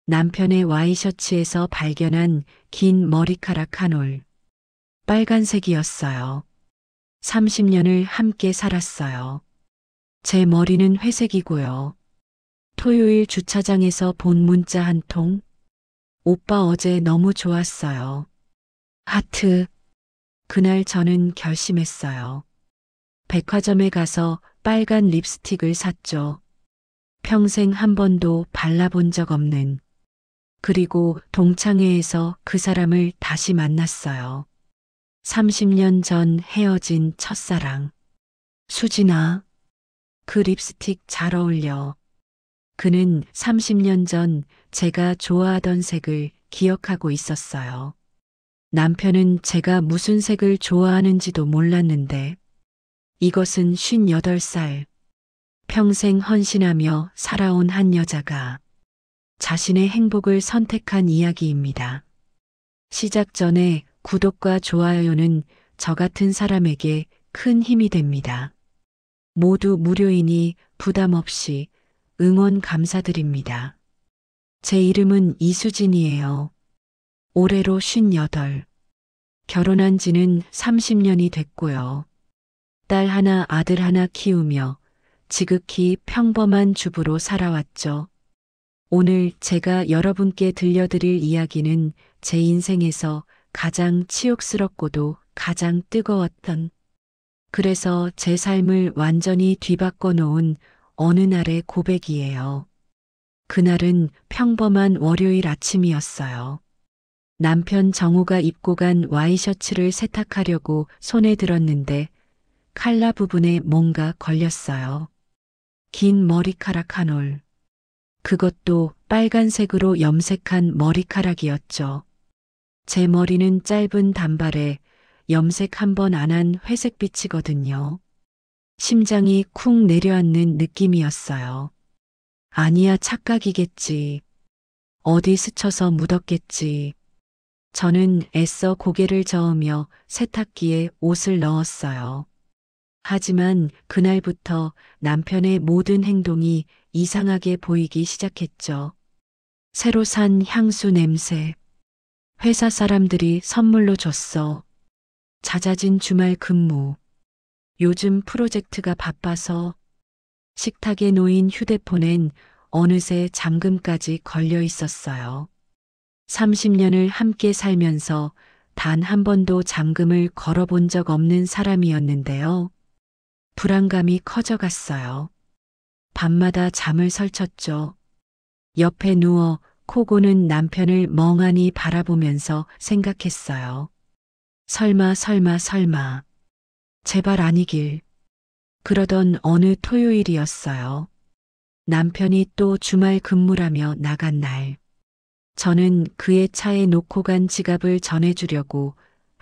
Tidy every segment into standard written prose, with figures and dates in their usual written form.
남편의 와이셔츠에서 발견한 긴 머리카락 한 올. 빨간색이었어요. 30년을 함께 살았어요. 제 머리는 회색이고요. 토요일 주차장에서 본 문자 한 통. 오빠 어제 너무 좋았어요. 하트. 그날 저는 결심했어요. 백화점에 가서 빨간 립스틱을 샀죠. 평생 한 번도 발라본 적 없는. 그리고 동창회에서 그 사람을 다시 만났어요. 30년 전 헤어진 첫사랑. 수진아, 그 립스틱 잘 어울려. 그는 30년 전 제가 좋아하던 색을 기억하고 있었어요. 남편은 제가 무슨 색을 좋아하는지도 몰랐는데 이것은 58살, 평생 헌신하며 살아온 한 여자가 자신의 행복을 선택한 이야기입니다. 시작 전에 구독과 좋아요는 저 같은 사람에게 큰 힘이 됩니다. 모두 무료이니 부담 없이 응원 감사드립니다. 제 이름은 이수진이에요. 올해로 58. 결혼한 지는 30년이 됐고요. 딸 하나, 아들 하나 키우며 지극히 평범한 주부로 살아왔죠. 오늘 제가 여러분께 들려드릴 이야기는 제 인생에서 가장 치욕스럽고도 가장 뜨거웠던, 그래서 제 삶을 완전히 뒤바꿔 놓은 어느 날의 고백이에요. 그날은 평범한 월요일 아침이었어요. 남편 정우가 입고 간 와이셔츠를 세탁하려고 손에 들었는데 칼라 부분에 뭔가 걸렸어요. 긴 머리카락 한 올. 그것도 빨간색으로 염색한 머리카락이었죠. 제 머리는 짧은 단발에 염색 한 번 안 한 회색빛이거든요. 심장이 쿵 내려앉는 느낌이었어요. 아니야, 착각이겠지. 어디 스쳐서 묻었겠지. 저는 애써 고개를 저으며 세탁기에 옷을 넣었어요. 하지만 그날부터 남편의 모든 행동이 이상하게 보이기 시작했죠. 새로 산 향수 냄새. 회사 사람들이 선물로 줬어. 잦아진 주말 근무. 요즘 프로젝트가 바빠서. 식탁에 놓인 휴대폰엔 어느새 잠금까지 걸려 있었어요. 30년을 함께 살면서 단 한 번도 잠금을 걸어본 적 없는 사람이었는데요. 불안감이 커져갔어요. 밤마다 잠을 설쳤죠. 옆에 누워 코 고는 남편을 멍하니 바라보면서 생각했어요. 설마, 설마, 설마. 제발 아니길. 그러던 어느 토요일이었어요. 남편이 또 주말 근무라며 나간 날. 저는 그의 차에 놓고 간 지갑을 전해주려고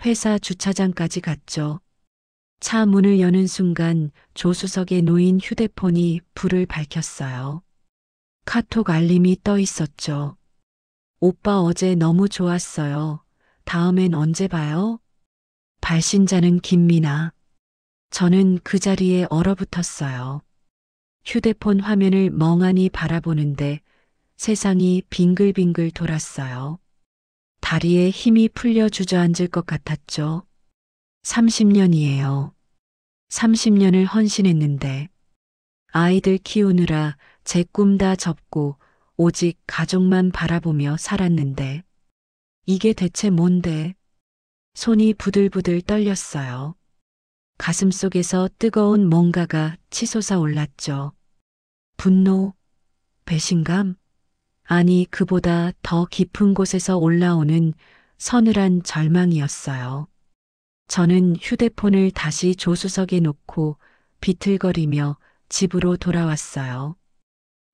회사 주차장까지 갔죠. 차 문을 여는 순간 조수석에 놓인 휴대폰이 불을 밝혔어요. 카톡 알림이 떠 있었죠. 오빠 어제 너무 좋았어요. 다음엔 언제 봐요? 발신자는 김미나. 저는 그 자리에 얼어붙었어요. 휴대폰 화면을 멍하니 바라보는데 세상이 빙글빙글 돌았어요. 다리에 힘이 풀려 주저앉을 것 같았죠. 30년이에요. 30년을 헌신했는데 아이들 키우느라 제 꿈 다 접고 오직 가족만 바라보며 살았는데 이게 대체 뭔데? 손이 부들부들 떨렸어요. 가슴속에서 뜨거운 뭔가가 치솟아 올랐죠. 분노, 배신감? 아니, 그보다 더 깊은 곳에서 올라오는 서늘한 절망이었어요. 저는 휴대폰을 다시 조수석에 놓고 비틀거리며 집으로 돌아왔어요.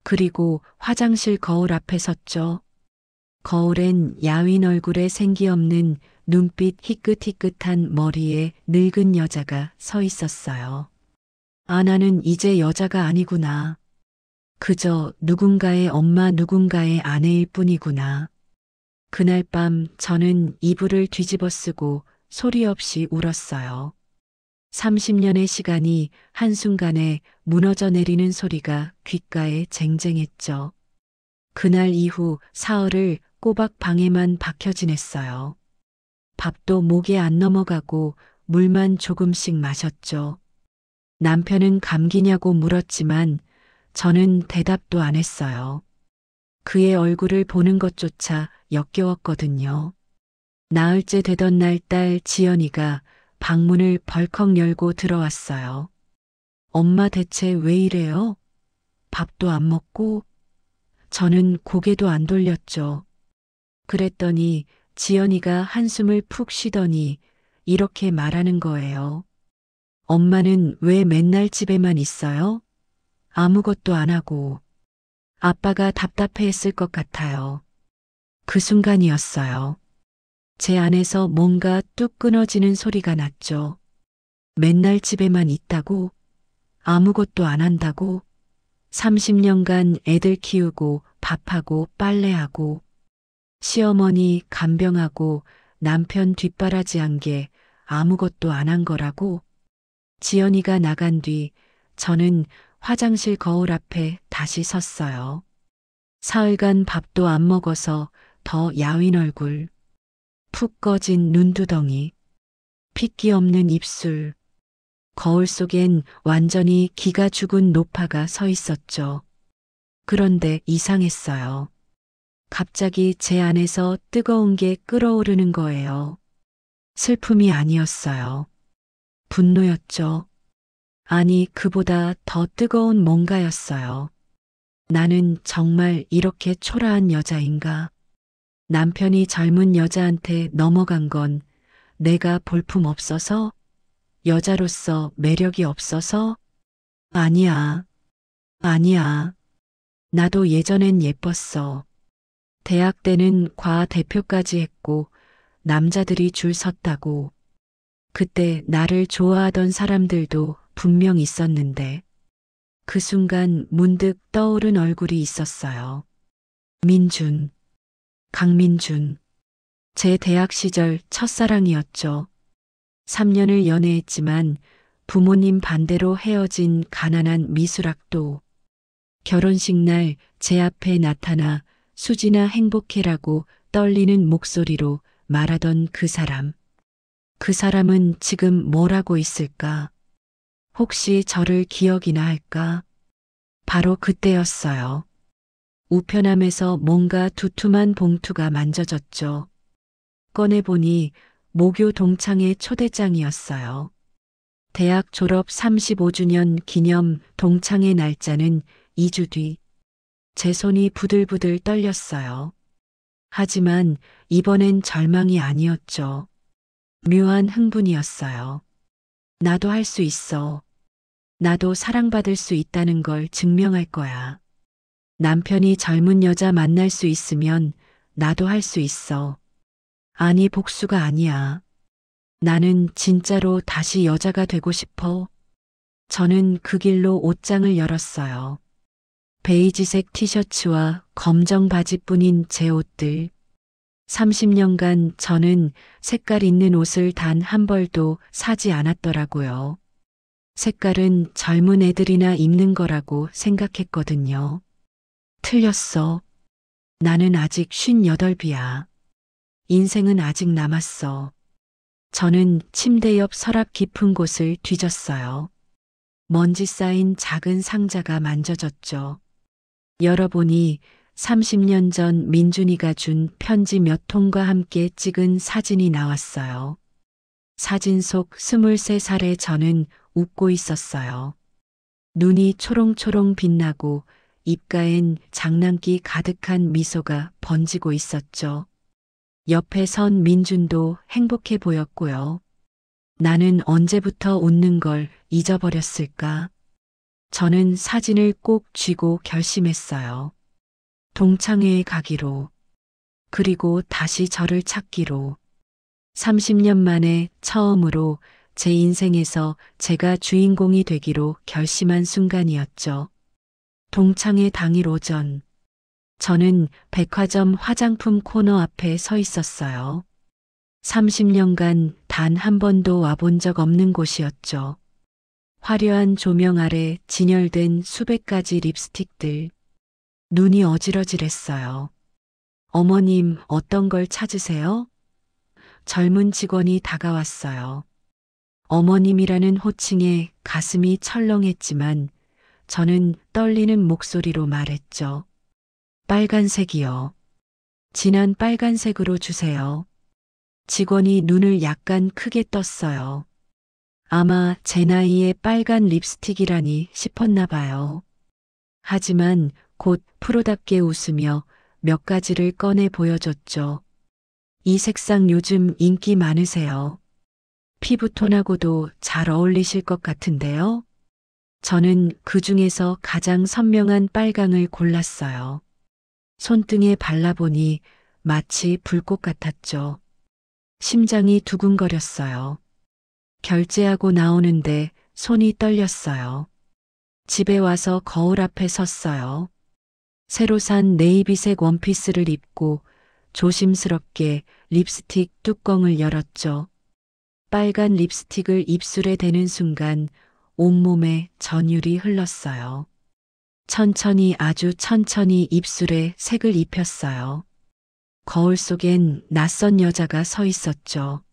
그리고 화장실 거울 앞에 섰죠. 거울엔 야윈 얼굴에 생기 없는 눈빛 희끗희끗한 머리에 늙은 여자가 서 있었어요. 아, 나는 이제 여자가 아니구나. 그저 누군가의 엄마, 누군가의 아내일 뿐이구나. 그날 밤 저는 이불을 뒤집어 쓰고 소리 없이 울었어요. 30년의 시간이 한순간에 무너져 내리는 소리가 귓가에 쟁쟁했죠. 그날 이후 사흘을 꼬박 방에만 박혀 지냈어요. 밥도 목에 안 넘어가고 물만 조금씩 마셨죠. 남편은 감기냐고 물었지만 저는 대답도 안 했어요. 그의 얼굴을 보는 것조차 역겨웠거든요. 나흘째 되던 날 딸 지연이가 방문을 벌컥 열고 들어왔어요. 엄마 대체 왜 이래요? 밥도 안 먹고? 저는 고개도 안 돌렸죠. 그랬더니 지연이가 한숨을 푹 쉬더니 이렇게 말하는 거예요. 엄마는 왜 맨날 집에만 있어요? 아무것도 안 하고. 아빠가 답답해했을 것 같아요. 그 순간이었어요. 제 안에서 뭔가 뚝 끊어지는 소리가 났죠. 맨날 집에만 있다고? 아무것도 안 한다고? 30년간 애들 키우고 밥하고 빨래하고 시어머니 간병하고 남편 뒷바라지한 게 아무것도 안 한 거라고? 지연이가 나간 뒤 저는 화장실 거울 앞에 다시 섰어요. 사흘간 밥도 안 먹어서 더 야윈 얼굴, 푹 꺼진 눈두덩이, 핏기 없는 입술, 거울 속엔 완전히 기가 죽은 노파가 서 있었죠. 그런데 이상했어요. 갑자기 제 안에서 뜨거운 게 끓어오르는 거예요. 슬픔이 아니었어요. 분노였죠. 아니, 그보다 더 뜨거운 뭔가였어요. 나는 정말 이렇게 초라한 여자인가? 남편이 젊은 여자한테 넘어간 건 내가 볼품 없어서? 여자로서 매력이 없어서? 아니야. 아니야. 나도 예전엔 예뻤어. 대학 때는 과 대표까지 했고 남자들이 줄 섰다고. 그때 나를 좋아하던 사람들도 분명 있었는데 그 순간 문득 떠오른 얼굴이 있었어요. 민준, 강민준. 제 대학 시절 첫사랑이었죠. 3년을 연애했지만 부모님 반대로 헤어진 가난한 미술학도. 결혼식 날 제 앞에 나타나 수지나 행복해라고 떨리는 목소리로 말하던 그 사람. 그 사람은 지금 뭘 하고 있을까? 혹시 저를 기억이나 할까? 바로 그때였어요. 우편함에서 뭔가 두툼한 봉투가 만져졌죠. 꺼내보니 모교 동창회 초대장이었어요. 대학 졸업 35주년 기념 동창회 날짜는 2주 뒤. 제 손이 부들부들 떨렸어요. 하지만 이번엔 절망이 아니었죠. 묘한 흥분이었어요. 나도 할 수 있어. 나도 사랑받을 수 있다는 걸 증명할 거야. 남편이 젊은 여자 만날 수 있으면 나도 할 수 있어. 아니, 복수가 아니야. 나는 진짜로 다시 여자가 되고 싶어. 저는 그 길로 옷장을 열었어요. 베이지색 티셔츠와 검정 바지뿐인 제 옷들. 30년간 저는 색깔 있는 옷을 단 한 벌도 사지 않았더라고요. 색깔은 젊은 애들이나 입는 거라고 생각했거든요. 틀렸어. 나는 아직 58이야. 인생은 아직 남았어. 저는 침대 옆 서랍 깊은 곳을 뒤졌어요. 먼지 쌓인 작은 상자가 만져졌죠. 열어보니 30년 전 민준이가 준 편지 몇 통과 함께 찍은 사진이 나왔어요. 사진 속 23살의 저는 웃고 있었어요. 눈이 초롱초롱 빛나고 입가엔 장난기 가득한 미소가 번지고 있었죠. 옆에 선 민준도 행복해 보였고요. 나는 언제부터 웃는 걸 잊어버렸을까? 저는 사진을 꼭 쥐고 결심했어요. 동창회에 가기로. 그리고 다시 저를 찾기로. 30년 만에 처음으로 제 인생에서 제가 주인공이 되기로 결심한 순간이었죠. 동창회 당일 오전. 저는 백화점 화장품 코너 앞에 서 있었어요. 30년간 단 한 번도 와본 적 없는 곳이었죠. 화려한 조명 아래 진열된 수백 가지 립스틱들. 눈이 어지러질했어요. 어머님, 어떤 걸 찾으세요? 젊은 직원이 다가왔어요. 어머님이라는 호칭에 가슴이 철렁했지만 저는 떨리는 목소리로 말했죠. 빨간색이요. 진한 빨간색으로 주세요. 직원이 눈을 약간 크게 떴어요. 아마 제 나이에 빨간 립스틱이라니 싶었나 봐요. 하지만 곧 프로답게 웃으며 몇 가지를 꺼내 보여줬죠. 이 색상 요즘 인기 많으세요. 피부톤하고도 잘 어울리실 것 같은데요. 저는 그 중에서 가장 선명한 빨강을 골랐어요. 손등에 발라보니 마치 불꽃 같았죠. 심장이 두근거렸어요. 결제하고 나오는데 손이 떨렸어요. 집에 와서 거울 앞에 섰어요. 새로 산 네이비색 원피스를 입고 조심스럽게 립스틱 뚜껑을 열었죠. 빨간 립스틱을 입술에 대는 순간 온몸에 전율이 흘렀어요. 천천히 아주 천천히 입술에 색을 입혔어요. 거울 속엔 낯선 여자가 서 있었죠.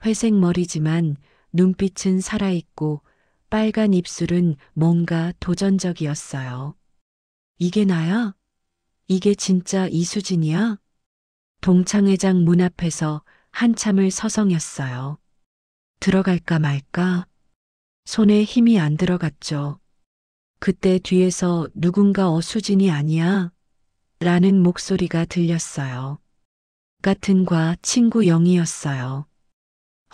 회색 머리지만 눈빛은 살아있고 빨간 입술은 뭔가 도전적이었어요. 이게 나야? 이게 진짜 이수진이야? 동창회장 문 앞에서 한참을 서성였어요. 들어갈까 말까? 손에 힘이 안 들어갔죠. 그때 뒤에서 누군가 수진이 아니야? 라는 목소리가 들렸어요. 같은 과 친구 영이었어요.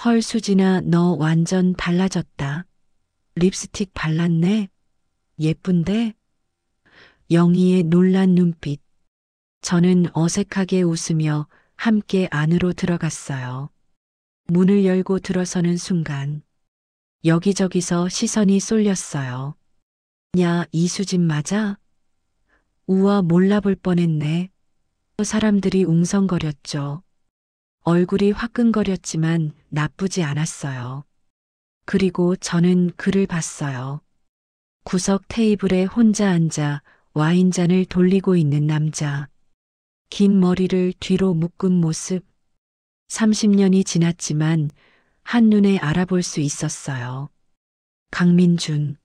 헐 수진아 너 완전 달라졌다. 립스틱 발랐네? 예쁜데? 영희의 놀란 눈빛. 저는 어색하게 웃으며 함께 안으로 들어갔어요. 문을 열고 들어서는 순간 여기저기서 시선이 쏠렸어요. 야, 이수진 맞아? 우와, 몰라볼 뻔했네. 사람들이 웅성거렸죠. 얼굴이 화끈거렸지만 나쁘지 않았어요. 그리고 저는 그를 봤어요. 구석 테이블에 혼자 앉아 와인잔을 돌리고 있는 남자. 긴 머리를 뒤로 묶은 모습. 30년이 지났지만 한눈에 알아볼 수 있었어요. 강민준.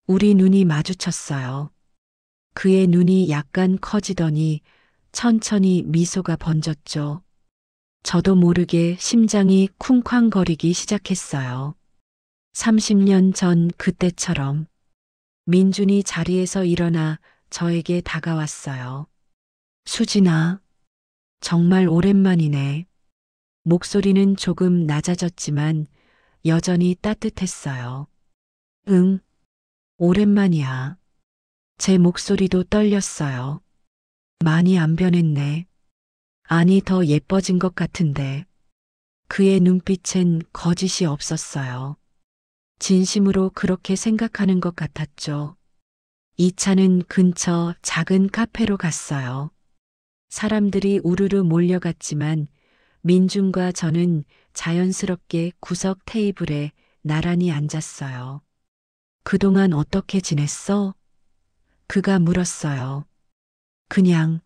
우리 눈이 마주쳤어요. 그의 눈이 약간 커지더니 천천히 미소가 번졌죠. 저도 모르게 심장이 쿵쾅거리기 시작했어요. 30년 전 그때처럼 민준이 자리에서 일어나 저에게 다가왔어요. 수진아, 정말 오랜만이네. 목소리는 조금 낮아졌지만 여전히 따뜻했어요. 응, 오랜만이야. 제 목소리도 떨렸어요. 많이 안 변했네. 아니, 더 예뻐진 것 같은데. 그의 눈빛엔 거짓이 없었어요. 진심으로 그렇게 생각하는 것 같았죠. 이 차는 근처 작은 카페로 갔어요. 사람들이 우르르 몰려갔지만 민준과 저는 자연스럽게 구석 테이블에 나란히 앉았어요. 그동안 어떻게 지냈어? 그가 물었어요. 그냥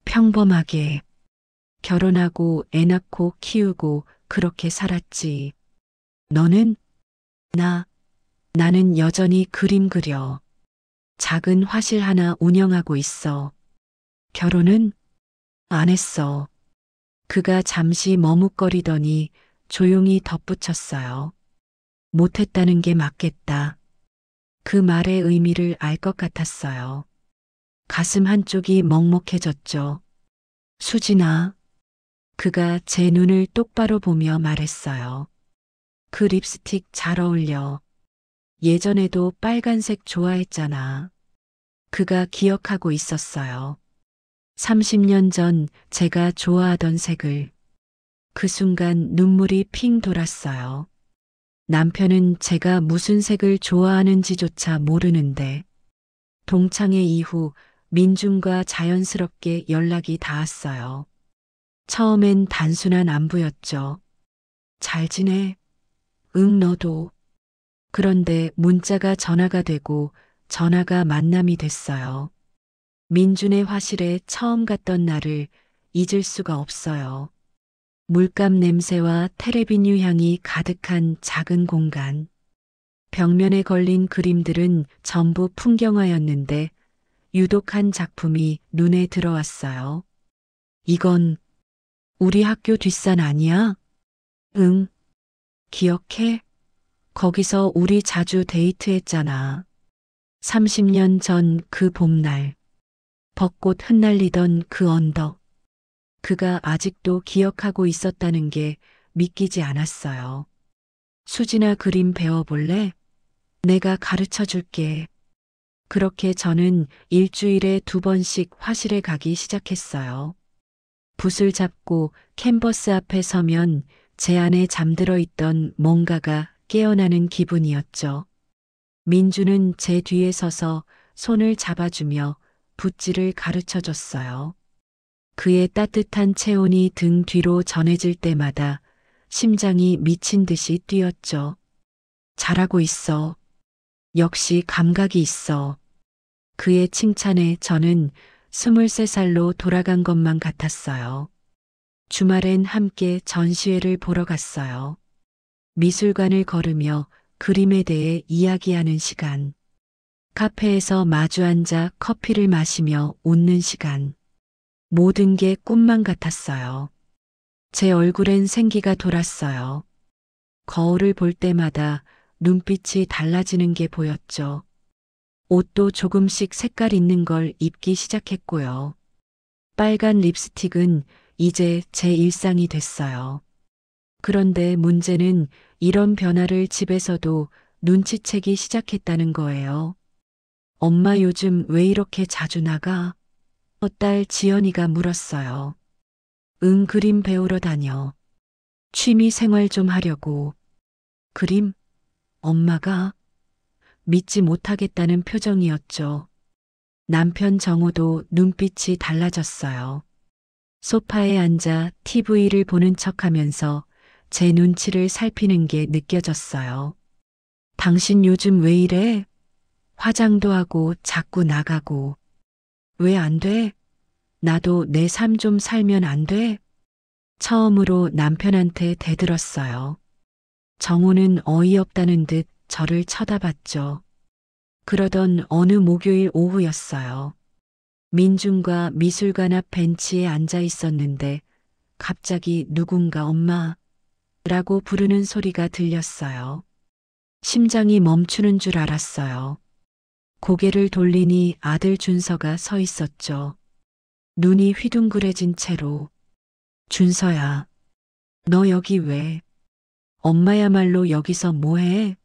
평범하게 결혼하고 애 낳고 키우고 그렇게 살았지. 너는? 나는 여전히 그림 그려. 작은 화실 하나 운영하고 있어. 결혼은? 안 했어. 그가 잠시 머뭇거리더니 조용히 덧붙였어요. 못했다는 게 맞겠다. 그 말의 의미를 알 것 같았어요. 가슴 한쪽이 먹먹해졌죠. 수진아. 그가 제 눈을 똑바로 보며 말했어요. 그 립스틱 잘 어울려. 예전에도 빨간색 좋아했잖아. 그가 기억하고 있었어요. 30년 전 제가 좋아하던 색을. 그 순간 눈물이 핑 돌았어요. 남편은 제가 무슨 색을 좋아하는지조차 모르는데 동창회 이후 민준과 자연스럽게 연락이 닿았어요. 처음엔 단순한 안부였죠. 잘 지내? 응, 너도. 그런데 문자가 전화가 되고 전화가 만남이 됐어요. 민준의 화실에 처음 갔던 날을 잊을 수가 없어요. 물감 냄새와 테레비뉴 향이 가득한 작은 공간. 벽면에 걸린 그림들은 전부 풍경화였는데 유독 한 작품이 눈에 들어왔어요. 이건 우리 학교 뒷산 아니야? 응, 기억해? 거기서 우리 자주 데이트했잖아. 30년 전 그 봄날, 벚꽃 흩날리던 그 언덕. 그가 아직도 기억하고 있었다는 게 믿기지 않았어요. 수진아 그림 배워볼래? 내가 가르쳐 줄게. 그렇게 저는 일주일에 2번씩 화실에 가기 시작했어요. 붓을 잡고 캔버스 앞에 서면 제 안에 잠들어 있던 뭔가가 깨어나는 기분이었죠. 민주는 제 뒤에 서서 손을 잡아주며 붓질을 가르쳐 줬어요. 그의 따뜻한 체온이 등 뒤로 전해질 때마다 심장이 미친 듯이 뛰었죠. 잘하고 있어. 역시 감각이 있어. 그의 칭찬에 저는 23살로 돌아간 것만 같았어요. 주말엔 함께 전시회를 보러 갔어요. 미술관을 걸으며 그림에 대해 이야기하는 시간. 카페에서 마주 앉아 커피를 마시며 웃는 시간. 모든 게 꿈만 같았어요. 제 얼굴엔 생기가 돌았어요. 거울을 볼 때마다 눈빛이 달라지는 게 보였죠. 옷도 조금씩 색깔 있는 걸 입기 시작했고요. 빨간 립스틱은 이제 제 일상이 됐어요. 그런데 문제는 이런 변화를 집에서도 눈치채기 시작했다는 거예요. 엄마 요즘 왜 이렇게 자주 나가? 딸 지연이가 물었어요. 응, 그림 배우러 다녀. 취미 생활 좀 하려고. 그림? 엄마가? 믿지 못하겠다는 표정이었죠. 남편 정호도 눈빛이 달라졌어요. 소파에 앉아 TV를 보는 척하면서 제 눈치를 살피는 게 느껴졌어요. 당신 요즘 왜 이래? 화장도 하고 자꾸 나가고. 왜 안 돼? 나도 내 삶 좀 살면 안 돼? 처음으로 남편한테 대들었어요. 정호는 어이없다는 듯 저를 쳐다봤죠. 그러던 어느 목요일 오후였어요. 민준과 미술관 앞 벤치에 앉아 있었는데 갑자기 누군가 엄마라고 부르는 소리가 들렸어요. 심장이 멈추는 줄 알았어요. 고개를 돌리니 아들 준서가 서 있었죠. 눈이 휘둥그레진 채로. 준서야, 너 여기 왜? 엄마야말로 여기서 뭐해?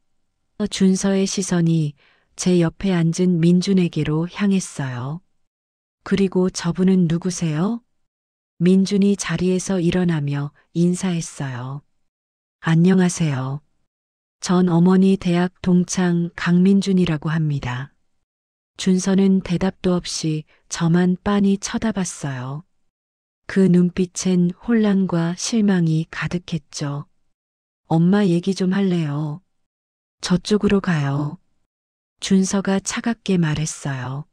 준서의 시선이 제 옆에 앉은 민준에게로 향했어요. 그리고 저분은 누구세요? 민준이 자리에서 일어나며 인사했어요. 안녕하세요. 전 어머니 대학 동창 강민준이라고 합니다. 준서는 대답도 없이 저만 빤히 쳐다봤어요. 그 눈빛엔 혼란과 실망이 가득했죠. 엄마 얘기 좀 할래요. 저쪽으로 가요. 준서가 차갑게 말했어요.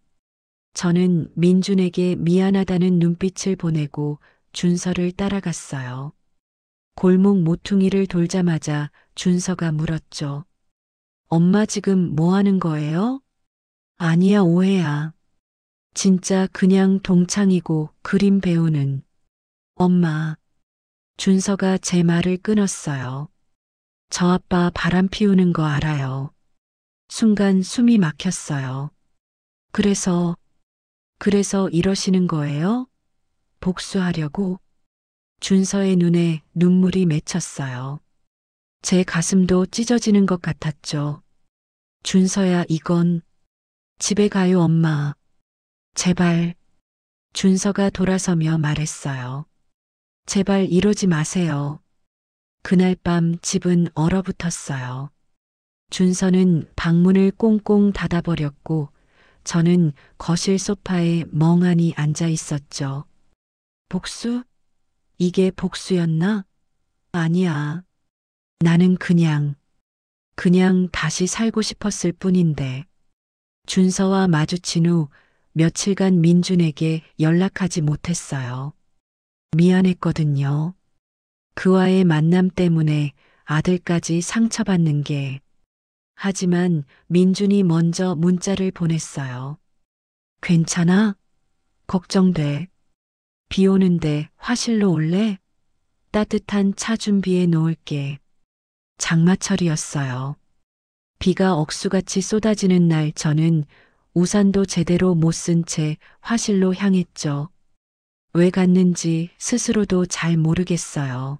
저는 민준에게 미안하다는 눈빛을 보내고 준서를 따라갔어요. 골목 모퉁이를 돌자마자 준서가 물었죠. 엄마 지금 뭐 하는 거예요? 아니야, 오해야. 진짜 그냥 동창이고 그림 배우는. 엄마. 준서가 제 말을 끊었어요. 저 아빠 바람 피우는 거 알아요. 순간 숨이 막혔어요. 그래서 이러시는 거예요? 복수하려고? 준서의 눈에 눈물이 맺혔어요. 제 가슴도 찢어지는 것 같았죠. 준서야, 이건. 집에 가요, 엄마. 제발. 준서가 돌아서며 말했어요. 제발 이러지 마세요. 그날 밤 집은 얼어붙었어요. 준서는 방문을 꽁꽁 닫아버렸고 저는 거실 소파에 멍하니 앉아 있었죠. 복수? 이게 복수였나? 아니야. 나는 그냥 다시 살고 싶었을 뿐인데. 준서와 마주친 후 며칠간 민준에게 연락하지 못했어요. 미안했거든요. 그와의 만남 때문에 아들까지 상처받는 게. 하지만 민준이 먼저 문자를 보냈어요. 괜찮아? 걱정돼. 비 오는데 화실로 올래? 따뜻한 차 준비해 놓을게. 장마철이었어요. 비가 억수같이 쏟아지는 날 저는 우산도 제대로 못 쓴 채 화실로 향했죠. 왜 갔는지 스스로도 잘 모르겠어요.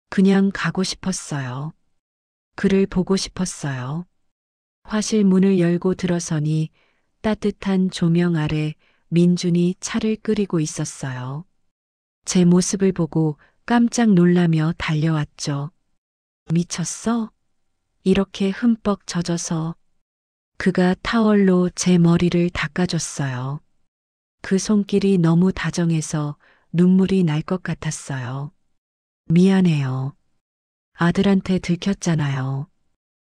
그냥 가고 싶었어요. 그를 보고 싶었어요. 화실 문을 열고 들어서니 따뜻한 조명 아래 민준이 차를 끓이고 있었어요. 제 모습을 보고 깜짝 놀라며 달려왔죠. 미쳤어? 이렇게 흠뻑 젖어서. 그가 타월로 제 머리를 닦아줬어요. 그 손길이 너무 다정해서 눈물이 날 것 같았어요. 미안해요. 아들한테 들켰잖아요.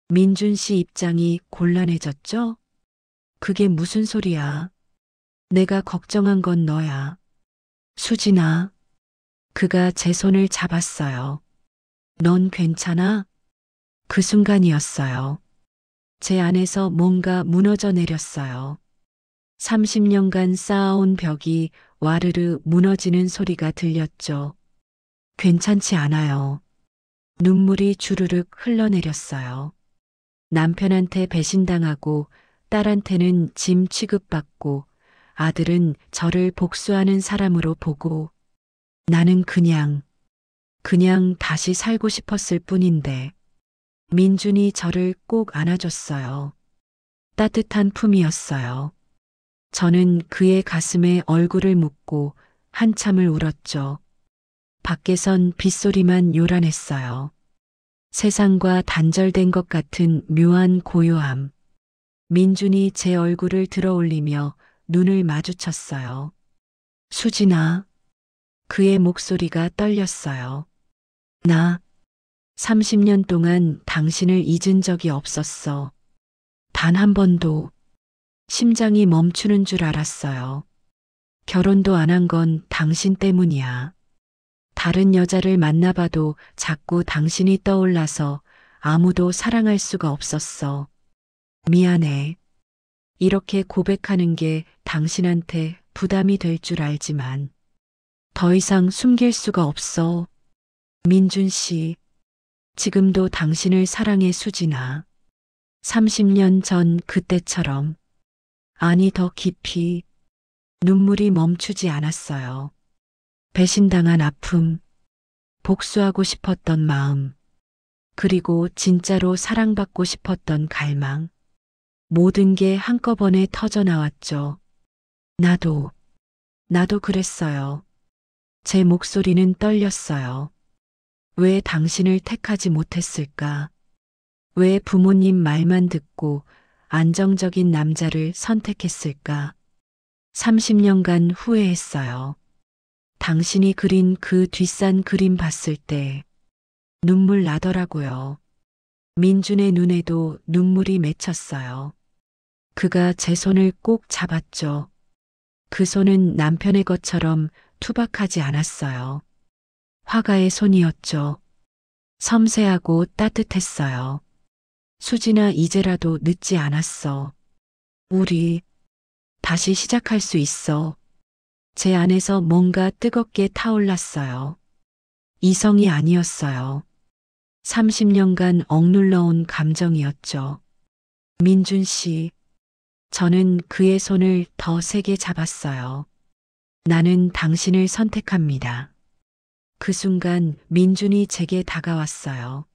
민준 씨 입장이 곤란해졌죠? 그게 무슨 소리야? 내가 걱정한 건 너야. 수진아. 그가 제 손을 잡았어요. 넌 괜찮아? 그 순간이었어요. 제 안에서 뭔가 무너져 내렸어요. 30년간 쌓아온 벽이 와르르 무너지는 소리가 들렸죠. 괜찮지 않아요. 눈물이 주르륵 흘러내렸어요. 남편한테 배신당하고 딸한테는 짐 취급받고 아들은 저를 복수하는 사람으로 보고 나는 그냥 다시 살고 싶었을 뿐인데 민준이 저를 꼭 안아줬어요. 따뜻한 품이었어요. 저는 그의 가슴에 얼굴을 묻고 한참을 울었죠. 밖에선 빗소리만 요란했어요. 세상과 단절된 것 같은 묘한 고요함. 민준이 제 얼굴을 들어올리며 눈을 마주쳤어요. 수진아. 그의 목소리가 떨렸어요. 나 30년 동안 당신을 잊은 적이 없었어. 단 한 번도. 심장이 멈추는 줄 알았어요. 결혼도 안 한 건 당신 때문이야. 다른 여자를 만나봐도 자꾸 당신이 떠올라서 아무도 사랑할 수가 없었어. 미안해. 이렇게 고백하는 게 당신한테 부담이 될 줄 알지만 더 이상 숨길 수가 없어. 민준 씨, 지금도 당신을 사랑해 수진아. 30년 전 그때처럼. 아니 더 깊이. 눈물이 멈추지 않았어요. 배신당한 아픔, 복수하고 싶었던 마음, 그리고 진짜로 사랑받고 싶었던 갈망. 모든 게 한꺼번에 터져 나왔죠. 나도 그랬어요. 제 목소리는 떨렸어요. 왜 당신을 택하지 못했을까? 왜 부모님 말만 듣고 안정적인 남자를 선택했을까? 30년간 후회했어요. 당신이 그린 그 뒷산 그림 봤을 때 눈물 나더라고요. 민준의 눈에도 눈물이 맺혔어요. 그가 제 손을 꼭 잡았죠. 그 손은 남편의 것처럼 투박하지 않았어요. 화가의 손이었죠. 섬세하고 따뜻했어요. 수진아, 이제라도 늦지 않았어. 우리 다시 시작할 수 있어. 제 안에서 뭔가 뜨겁게 타올랐어요. 이성이 아니었어요. 30년간 억눌러온 감정이었죠. 민준 씨, 저는 그의 손을 더 세게 잡았어요. 나는 당신을 선택합니다. 그 순간 민준이 제게 다가왔어요.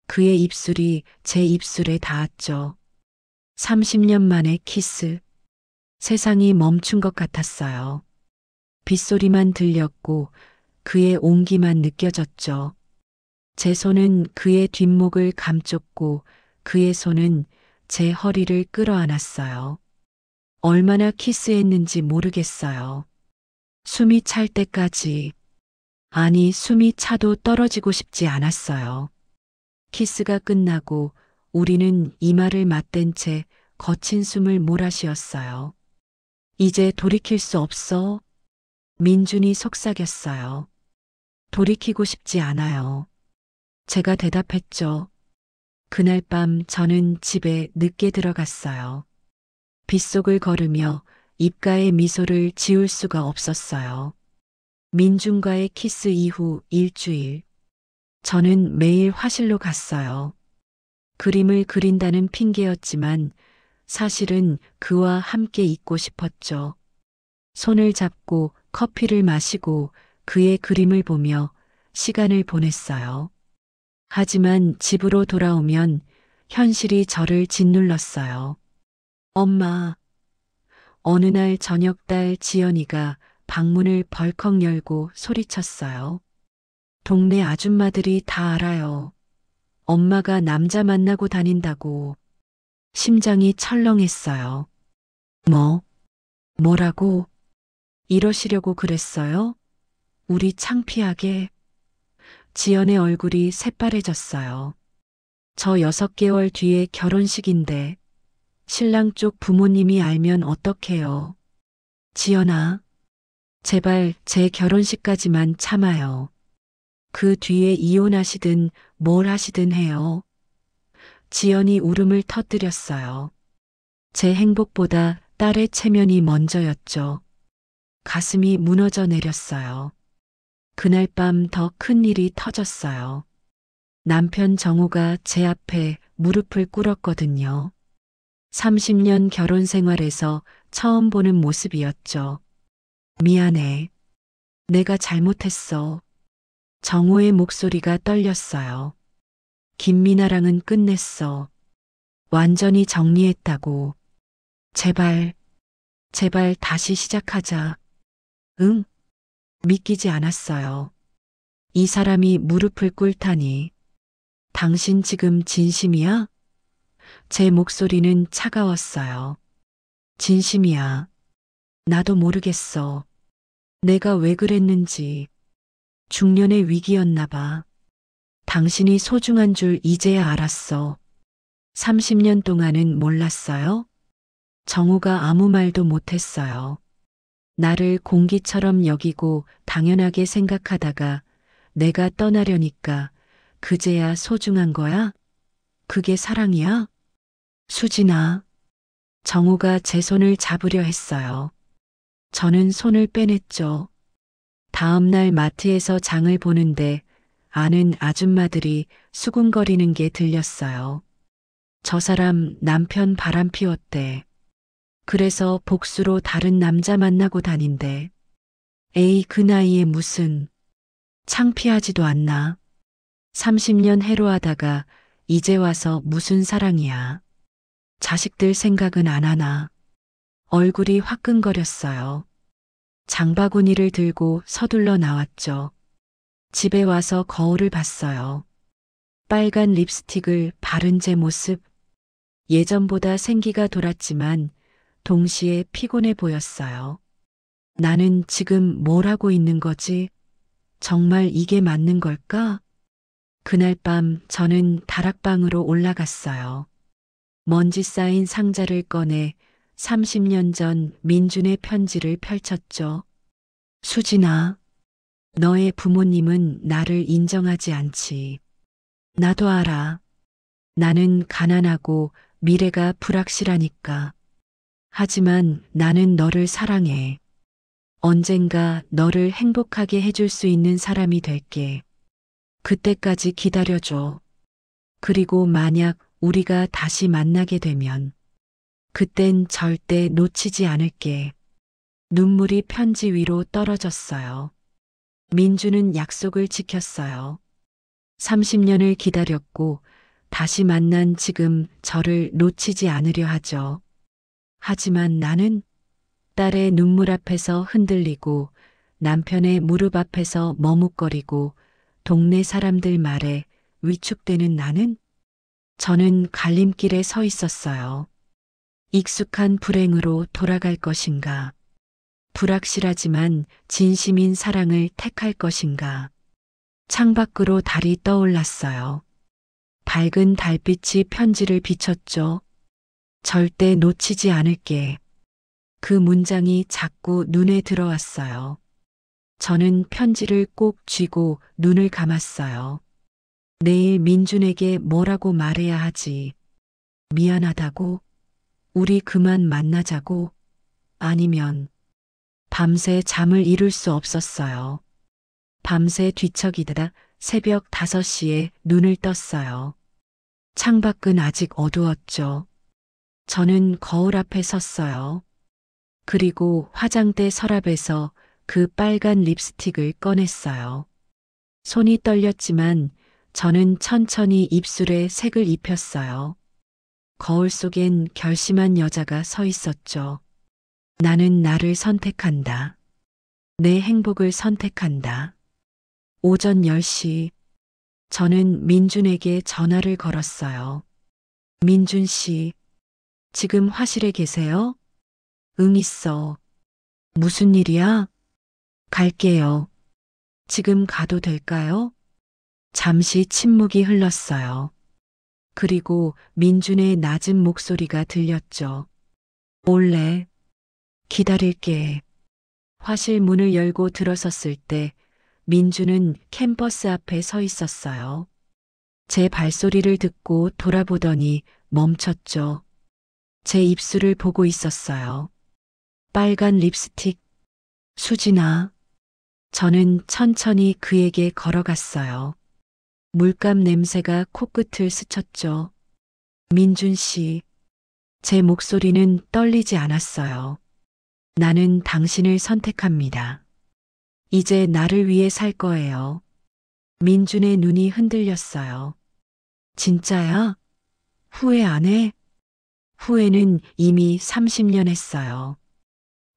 그의 입술이 제 입술에 닿았죠. 30년 만에 키스. 세상이 멈춘 것 같았어요. 빗소리만 들렸고 그의 온기만 느껴졌죠. 제 손은 그의 뒷목을 감췄고 그의 손은 제 허리를 끌어안았어요. 얼마나 키스했는지 모르겠어요. 숨이 찰 때까지. 아니, 숨이 차도 떨어지고 싶지 않았어요. 키스가 끝나고 우리는 이마를 맞댄 채 거친 숨을 몰아쉬었어요. 이제 돌이킬 수 없어. 민준이 속삭였어요. 돌이키고 싶지 않아요. 제가 대답했죠. 그날 밤 저는 집에 늦게 들어갔어요. 빗속을 걸으며 입가에 미소를 지울 수가 없었어요. 민준과의 키스 이후 일주일. 저는 매일 화실로 갔어요. 그림을 그린다는 핑계였지만 사실은 그와 함께 있고 싶었죠. 손을 잡고 커피를 마시고 그의 그림을 보며 시간을 보냈어요. 하지만 집으로 돌아오면 현실이 저를 짓눌렀어요. 엄마, 어느 날 저녁 딸 지연이가 방문을 벌컥 열고 소리쳤어요. 동네 아줌마들이 다 알아요. 엄마가 남자 만나고 다닌다고. 심장이 철렁했어요. 뭐? 뭐라고? 이러시려고 그랬어요? 우리 창피하게. 지연의 얼굴이 새빨개졌어요. 저 6개월 뒤에 결혼식인데 신랑 쪽 부모님이 알면 어떡해요. 지연아, 제발 제 결혼식까지만 참아요. 그 뒤에 이혼하시든 뭘 하시든 해요. 지연이 울음을 터뜨렸어요. 제 행복보다 딸의 체면이 먼저였죠. 가슴이 무너져 내렸어요. 그날 밤 더 큰 일이 터졌어요. 남편 정우가 제 앞에 무릎을 꿇었거든요. 30년 결혼 생활에서 처음 보는 모습이었죠. 미안해. 내가 잘못했어. 정우의 목소리가 떨렸어요. 김미나랑은 끝냈어. 완전히 정리했다고. 제발, 제발 다시 시작하자. 응? 믿기지 않았어요. 이 사람이 무릎을 꿇다니. 당신 지금 진심이야? 제 목소리는 차가웠어요. 진심이야. 나도 모르겠어. 내가 왜 그랬는지. 중년의 위기였나 봐. 당신이 소중한 줄 이제야 알았어. 30년 동안은 몰랐어요? 정우가 아무 말도 못했어요. 나를 공기처럼 여기고 당연하게 생각하다가 내가 떠나려니까 그제야 소중한 거야? 그게 사랑이야? 수진아. 정우가 제 손을 잡으려 했어요. 저는 손을 빼냈죠. 다음 날 마트에서 장을 보는데 아는 아줌마들이 수군거리는 게 들렸어요. 저 사람 남편 바람 피웠대. 그래서 복수로 다른 남자 만나고 다닌대. 에이, 그 나이에 무슨. 창피하지도 않나. 30년 해로하다가 이제 와서 무슨 사랑이야. 자식들 생각은 안 하나. 얼굴이 화끈거렸어요. 장바구니를 들고 서둘러 나왔죠. 집에 와서 거울을 봤어요. 빨간 립스틱을 바른 제 모습. 예전보다 생기가 돌았지만 동시에 피곤해 보였어요. 나는 지금 뭘 하고 있는 거지? 정말 이게 맞는 걸까? 그날 밤 저는 다락방으로 올라갔어요. 먼지 쌓인 상자를 꺼내 30년 전 민준의 편지를 펼쳤죠. 수진아, 너의 부모님은 나를 인정하지 않지. 나도 알아. 나는 가난하고 미래가 불확실하니까. 하지만 나는 너를 사랑해. 언젠가 너를 행복하게 해줄 수 있는 사람이 될게. 그때까지 기다려줘. 그리고 만약 우리가 다시 만나게 되면 그땐 절대 놓치지 않을게. 눈물이 편지 위로 떨어졌어요. 민주는 약속을 지켰어요. 30년을 기다렸고 다시 만난 지금 저를 놓치지 않으려 하죠. 하지만 나는 딸의 눈물 앞에서 흔들리고 남편의 무릎 앞에서 머뭇거리고 동네 사람들 말에 위축되는 나는 저는 갈림길에 서 있었어요. 익숙한 불행으로 돌아갈 것인가? 불확실하지만 진심인 사랑을 택할 것인가? 창밖으로 달이 떠올랐어요. 밝은 달빛이 편지를 비췄죠. 절대 놓치지 않을게. 그 문장이 자꾸 눈에 들어왔어요. 저는 편지를 꼭 쥐고 눈을 감았어요. 내일 민준에게 뭐라고 말해야 하지? 미안하다고? 우리 그만 만나자고? 아니면 밤새 잠을 이룰 수 없었어요. 밤새 뒤척이다가 새벽 5시에 눈을 떴어요. 창밖은 아직 어두웠죠. 저는 거울 앞에 섰어요. 그리고 화장대 서랍에서 그 빨간 립스틱을 꺼냈어요. 손이 떨렸지만 저는 천천히 입술에 색을 입혔어요. 거울 속엔 결심한 여자가 서 있었죠. 나는 나를 선택한다. 내 행복을 선택한다. 오전 10시, 저는 민준에게 전화를 걸었어요. 민준 씨, 지금 화실에 계세요? 응, 있어. 무슨 일이야? 갈게요. 지금 가도 될까요? 잠시 침묵이 흘렀어요. 그리고 민준의 낮은 목소리가 들렸죠. 올래. 기다릴게. 화실 문을 열고 들어섰을 때 민준은 캠퍼스 앞에 서 있었어요. 제 발소리를 듣고 돌아보더니 멈췄죠. 제 입술을 보고 있었어요. 빨간 립스틱. 수진아. 저는 천천히 그에게 걸어갔어요. 물감 냄새가 코끝을 스쳤죠. 민준 씨. 제 목소리는 떨리지 않았어요. 나는 당신을 선택합니다. 이제 나를 위해 살 거예요. 민준의 눈이 흔들렸어요. 진짜야? 후회 안 해? 후회는 이미 30년 했어요.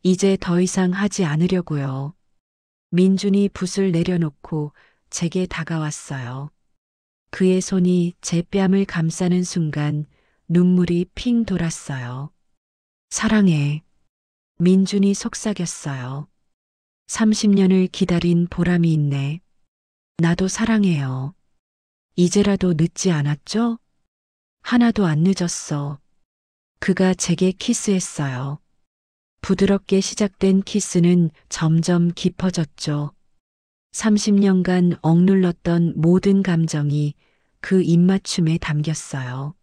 이제 더 이상 하지 않으려고요. 민준이 붓을 내려놓고 제게 다가왔어요. 그의 손이 제 뺨을 감싸는 순간 눈물이 핑 돌았어요. 사랑해. 민준이 속삭였어요. 30년을 기다린 보람이 있네. 나도 사랑해요. 이제라도 늦지 않았죠? 하나도 안 늦었어. 그가 제게 키스했어요. 부드럽게 시작된 키스는 점점 깊어졌죠. 30년간 억눌렀던 모든 감정이 그 입맞춤에 담겼어요.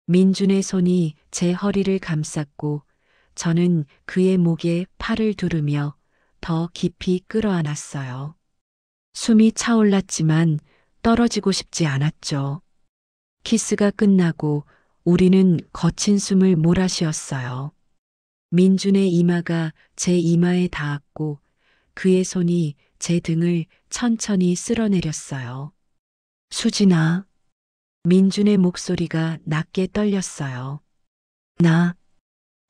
민준의 손이 제 허리를 감쌌고 저는 그의 목에 팔을 두르며 더 깊이 끌어안았어요. 숨이 차올랐지만 떨어지고 싶지 않았죠. 키스가 끝나고 우리는 거친 숨을 몰아쉬었어요. 민준의 이마가 제 이마에 닿았고 그의 손이 제 등을 천천히 쓸어내렸어요. 수진아. 민준의 목소리가 낮게 떨렸어요. 나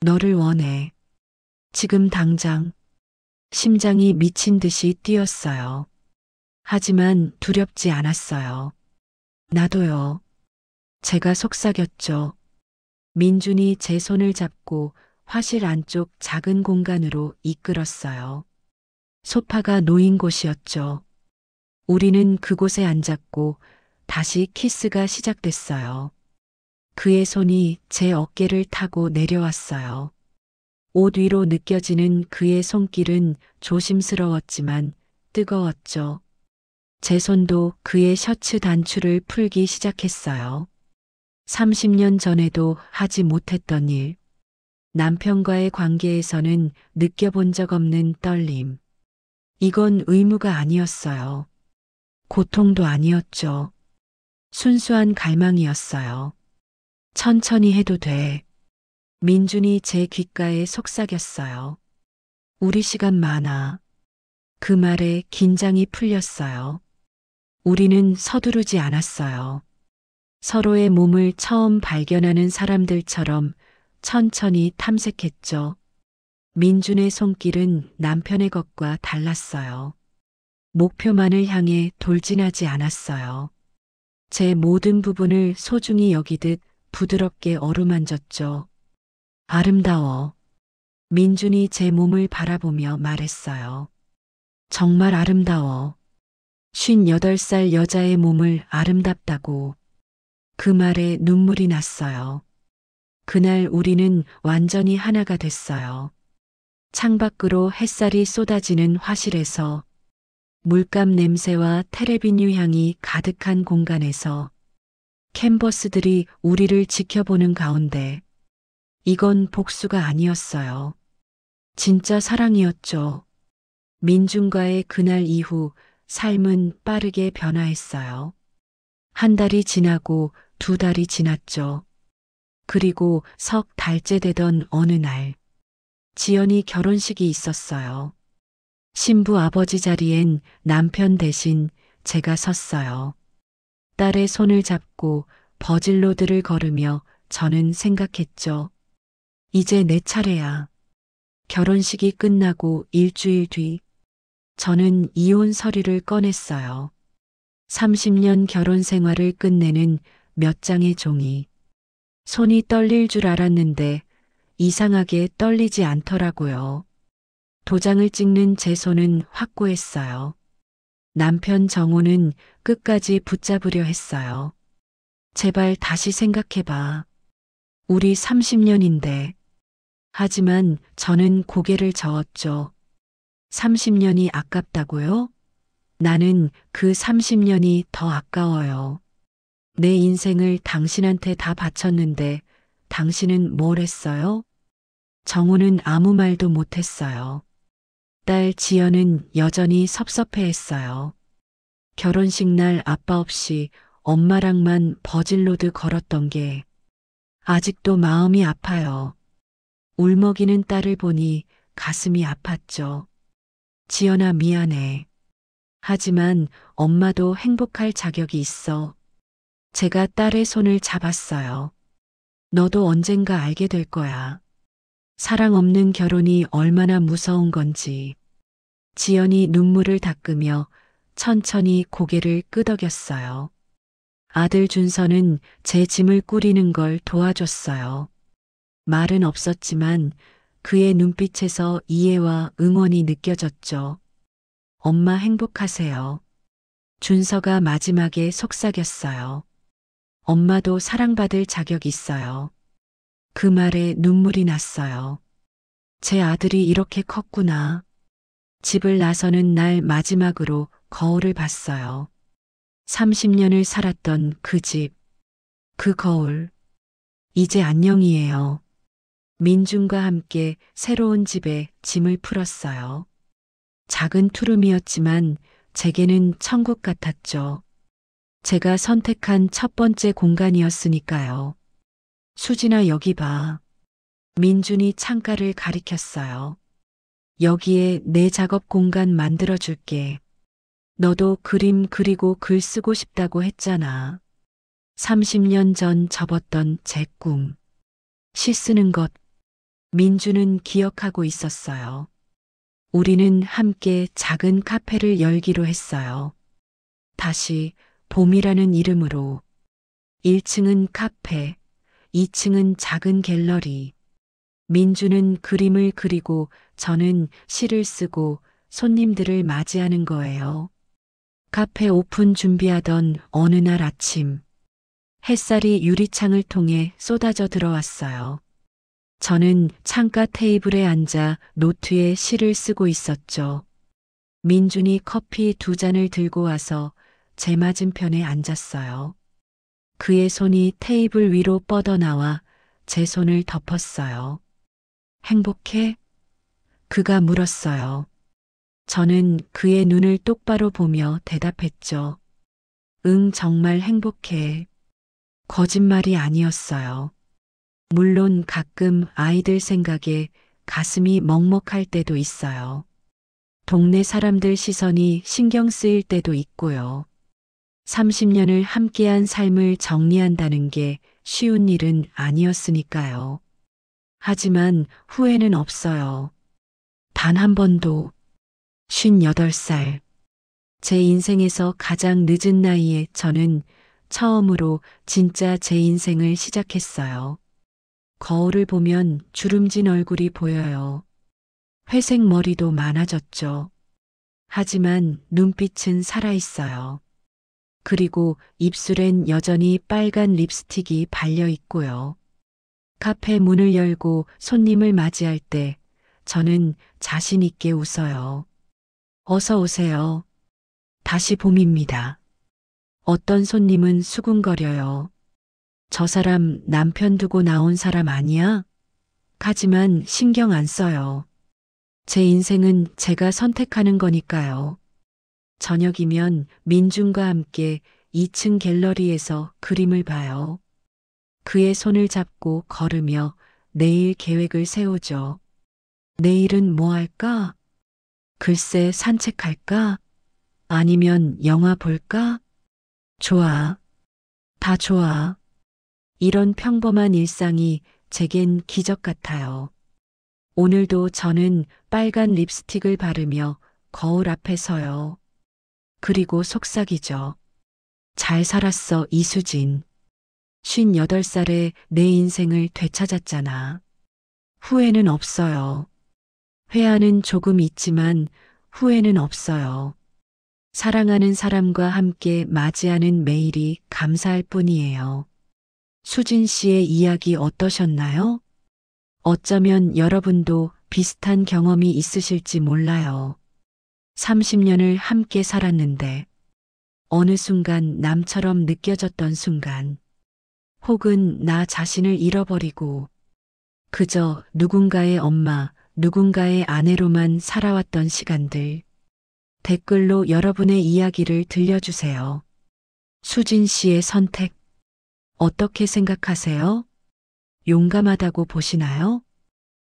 너를 원해. 지금 당장. 심장이 미친 듯이 뛰었어요. 하지만 두렵지 않았어요. 나도요. 제가 속삭였죠. 민준이 제 손을 잡고 화실 안쪽 작은 공간으로 이끌었어요. 소파가 놓인 곳이었죠. 우리는 그곳에 앉았고 다시 키스가 시작됐어요. 그의 손이 제 어깨를 타고 내려왔어요. 옷 위로 느껴지는 그의 손길은 조심스러웠지만 뜨거웠죠. 제 손도 그의 셔츠 단추를 풀기 시작했어요. 30년 전에도 하지 못했던 일. 남편과의 관계에서는 느껴본 적 없는 떨림. 이건 의무가 아니었어요. 고통도 아니었죠. 순수한 갈망이었어요. 천천히 해도 돼. 민준이 제 귓가에 속삭였어요. 우리 시간 많아. 그 말에 긴장이 풀렸어요. 우리는 서두르지 않았어요. 서로의 몸을 처음 발견하는 사람들처럼 천천히 탐색했죠. 민준의 손길은 남편의 것과 달랐어요. 목표만을 향해 돌진하지 않았어요. 제 모든 부분을 소중히 여기듯 부드럽게 어루만졌죠. 아름다워. 민준이 제 몸을 바라보며 말했어요. 정말 아름다워. 58살 여자의 몸을 아름답다고. 그 말에 눈물이 났어요. 그날 우리는 완전히 하나가 됐어요. 창밖으로 햇살이 쏟아지는 화실에서 물감 냄새와 테레비뉴 향이 가득한 공간에서 캔버스들이 우리를 지켜보는 가운데 이건 복수가 아니었어요. 진짜 사랑이었죠. 민준과의 그날 이후 삶은 빠르게 변화했어요. 한 달이 지나고 두 달이 지났죠. 그리고 석 달째 되던 어느 날, 지연이 결혼식이 있었어요. 신부 아버지 자리엔 남편 대신 제가 섰어요. 딸의 손을 잡고 버질로드를 걸으며 저는 생각했죠. 이제 내 차례야. 결혼식이 끝나고 일주일 뒤, 저는 이혼 서류를 꺼냈어요. 30년 결혼 생활을 끝내는 몇 장의 종이. 손이 떨릴 줄 알았는데 이상하게 떨리지 않더라고요. 도장을 찍는 제 손은 확고했어요. 남편 정호는 끝까지 붙잡으려 했어요. 제발 다시 생각해봐. 우리 30년인데. 하지만 저는 고개를 저었죠. 30년이 아깝다고요? 나는 그 30년이 더 아까워요. 내 인생을 당신한테 다 바쳤는데 당신은 뭘 했어요? 정우는 아무 말도 못했어요. 딸 지연은 여전히 섭섭해했어요. 결혼식 날 아빠 없이 엄마랑만 버질로드 걸었던 게 아직도 마음이 아파요. 울먹이는 딸을 보니 가슴이 아팠죠. 지연아 미안해. 하지만 엄마도 행복할 자격이 있어. 제가 딸의 손을 잡았어요. 너도 언젠가 알게 될 거야. 사랑 없는 결혼이 얼마나 무서운 건지. 지연이 눈물을 닦으며 천천히 고개를 끄덕였어요. 아들 준서는 제 짐을 꾸리는 걸 도와줬어요. 말은 없었지만 그의 눈빛에서 이해와 응원이 느껴졌죠. 엄마 행복하세요. 준서가 마지막에 속삭였어요. 엄마도 사랑받을 자격 있어요. 그 말에 눈물이 났어요. 제 아들이 이렇게 컸구나. 집을 나서는 날 마지막으로 거울을 봤어요. 30년을 살았던 그 집, 그 거울. 이제 안녕이에요. 민준과 함께 새로운 집에 짐을 풀었어요. 작은 투룸이었지만 제게는 천국 같았죠. 제가 선택한 첫 번째 공간이었으니까요. 수진아 여기 봐. 민준이 창가를 가리켰어요. 여기에 내 작업 공간 만들어줄게. 너도 그림 그리고 글 쓰고 싶다고 했잖아. 30년 전 접었던 제 꿈. 시 쓰는 것. 민주는 기억하고 있었어요. 우리는 함께 작은 카페를 열기로 했어요. 다시 봄이라는 이름으로. 1층은 카페, 2층은 작은 갤러리. 민주는 그림을 그리고 저는 시를 쓰고 손님들을 맞이하는 거예요. 카페 오픈 준비하던 어느 날 아침, 햇살이 유리창을 통해 쏟아져 들어왔어요. 저는 창가 테이블에 앉아 노트에 시를 쓰고 있었죠. 민준이 커피 2잔을 들고 와서 제 맞은편에 앉았어요. 그의 손이 테이블 위로 뻗어나와 제 손을 덮었어요. 행복해? 그가 물었어요. 저는 그의 눈을 똑바로 보며 대답했죠. 응, 정말 행복해. 거짓말이 아니었어요. 물론 가끔 아이들 생각에 가슴이 먹먹할 때도 있어요. 동네 사람들 시선이 신경 쓰일 때도 있고요. 30년을 함께한 삶을 정리한다는 게 쉬운 일은 아니었으니까요. 하지만 후회는 없어요. 단 한 번도. 58살. 제 인생에서 가장 늦은 나이에 저는 처음으로 진짜 제 인생을 시작했어요. 거울을 보면 주름진 얼굴이 보여요. 회색 머리도 많아졌죠. 하지만 눈빛은 살아있어요. 그리고 입술엔 여전히 빨간 립스틱이 발려 있고요. 카페 문을 열고 손님을 맞이할 때 저는 자신 있게 웃어요. 어서 오세요. 다시 봄입니다. 어떤 손님은 수군거려요. 저 사람 남편 두고 나온 사람 아니야? 하지만 신경 안 써요. 제 인생은 제가 선택하는 거니까요. 저녁이면 민준과 함께 2층 갤러리에서 그림을 봐요. 그의 손을 잡고 걸으며 내일 계획을 세우죠. 내일은 뭐 할까? 글쎄 산책할까? 아니면 영화 볼까? 좋아. 다 좋아. 이런 평범한 일상이 제겐 기적 같아요. 오늘도 저는 빨간 립스틱을 바르며 거울 앞에 서요. 그리고 속삭이죠. 잘 살았어, 이수진. 58살에 내 인생을 되찾았잖아. 후회는 없어요. 회한은 조금 있지만 후회는 없어요. 사랑하는 사람과 함께 맞이하는 매일이 감사할 뿐이에요. 수진 씨의 이야기 어떠셨나요? 어쩌면 여러분도 비슷한 경험이 있으실지 몰라요. 30년을 함께 살았는데 어느 순간 남처럼 느껴졌던 순간 혹은 나 자신을 잃어버리고 그저 누군가의 엄마, 누군가의 아내로만 살아왔던 시간들. 댓글로 여러분의 이야기를 들려주세요. 수진 씨의 선택, 어떻게 생각하세요? 용감하다고 보시나요?